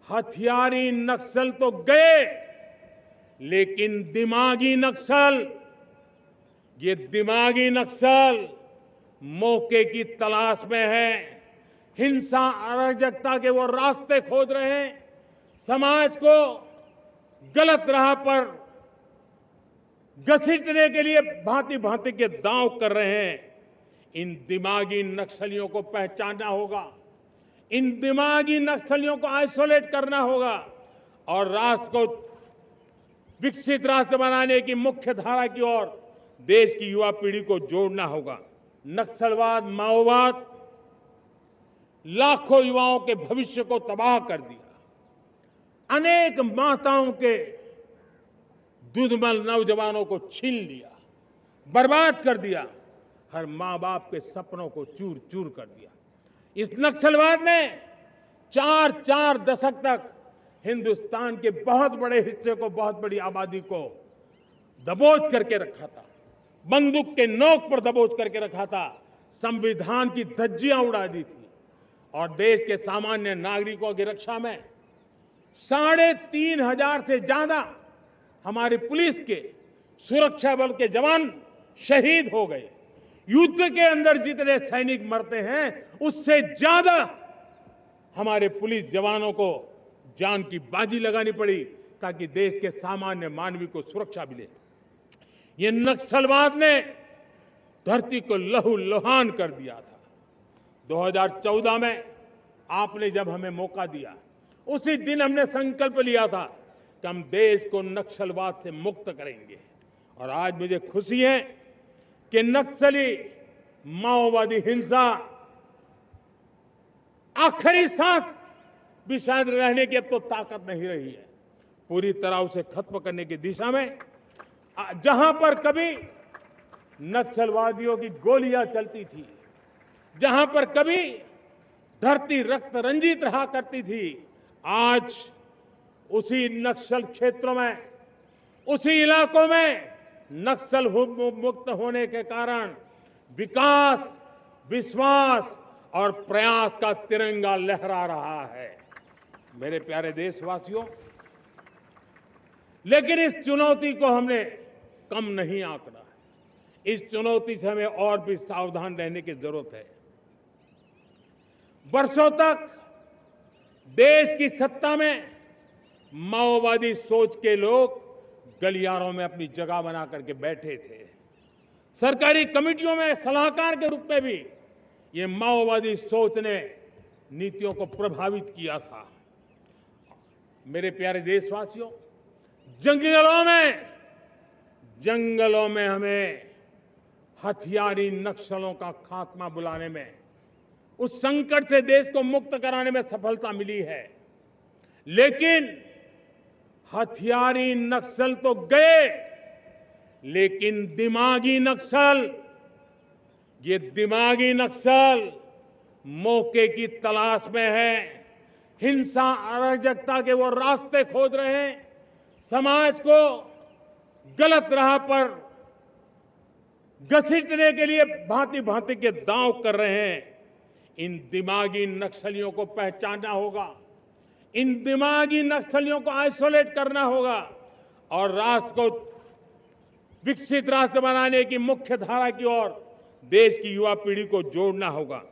हथियारी नक्सल तो गए, लेकिन दिमागी नक्सल, ये दिमागी नक्सल मौके की तलाश में है। हिंसा अराजकता के वो रास्ते खोज रहे हैं, समाज को गलत राह पर घसीटने के लिए भांति भांति के दांव कर रहे हैं। इन दिमागी नक्सलियों को पहचानना होगा, इन दिमागी नक्सलियों को आइसोलेट करना होगा और राष्ट्र को विकसित राष्ट्र बनाने की मुख्य धारा की ओर देश की युवा पीढ़ी को जोड़ना होगा। नक्सलवाद, माओवाद लाखों युवाओं के भविष्य को तबाह कर दिया, अनेक माताओं के दूधमल नौजवानों को छीन लिया, बर्बाद कर दिया, हर मां बाप के सपनों को चूर चूर कर दिया। इस नक्सलवाद ने 4 दशक तक हिंदुस्तान के बहुत बड़े हिस्से को, बहुत बड़ी आबादी को दबोच करके रखा था, बंदूक के नोक पर दबोच करके रखा था, संविधान की धज्जियां उड़ा दी थी और देश के सामान्य नागरिकों की रक्षा में 3,500 से ज्यादा हमारी पुलिस के, सुरक्षा बल के जवान शहीद हो गए। युद्ध के अंदर जितने सैनिक मरते हैं, उससे ज्यादा हमारे पुलिस जवानों को जान की बाजी लगानी पड़ी ताकि देश के सामान्य मानवी को सुरक्षा मिले। ये नक्सलवाद ने धरती को लहूलुहान कर दिया था। 2014 में आपने जब हमें मौका दिया, उसी दिन हमने संकल्प लिया था कि हम देश को नक्सलवाद से मुक्त करेंगे। और आज मुझे खुशी है कि नक्सली माओवादी हिंसा आखिरी सांस भी शायद रहने की अब तो ताकत नहीं रही है। पूरी तरह उसे खत्म करने की दिशा में जहां पर कभी नक्सलवादियों की गोलियां चलती थी, जहां पर कभी धरती रक्त रंजित रहा करती थी, आज उसी नक्सल क्षेत्रों में, उसी इलाकों में नक्सल मुक्त होने के कारण विकास, विश्वास और प्रयास का तिरंगा लहरा रहा है। मेरे प्यारे देशवासियों, लेकिन इस चुनौती को हमने कम नहीं आंकना है। इस चुनौती से हमें और भी सावधान रहने की जरूरत है। वर्षों तक देश की सत्ता में माओवादी सोच के लोग गलियारों में अपनी जगह बना करके बैठे थे। सरकारी कमेटियों में सलाहकार के रूप में भी ये माओवादी सोच ने नीतियों को प्रभावित किया था। मेरे प्यारे देशवासियों, जंगलों में हमें हथियारी नक्सलों का खात्मा बुलाने में, उस संकट से देश को मुक्त कराने में सफलता मिली है। लेकिन हथियारी नक्सल तो गए, लेकिन दिमागी नक्सल, ये दिमागी नक्सल मौके की तलाश में है। हिंसा अराजकता के वो रास्ते खोज रहे हैं, समाज को गलत राह पर घसीटने के लिए भांति भांति के दांव कर रहे हैं। इन दिमागी नक्सलियों को पहचानना होगा, इन दिमागी नक्सलियों को आइसोलेट करना होगा और राष्ट्र को विकसित राष्ट्र बनाने की मुख्य धारा की ओर देश की युवा पीढ़ी को जोड़ना होगा।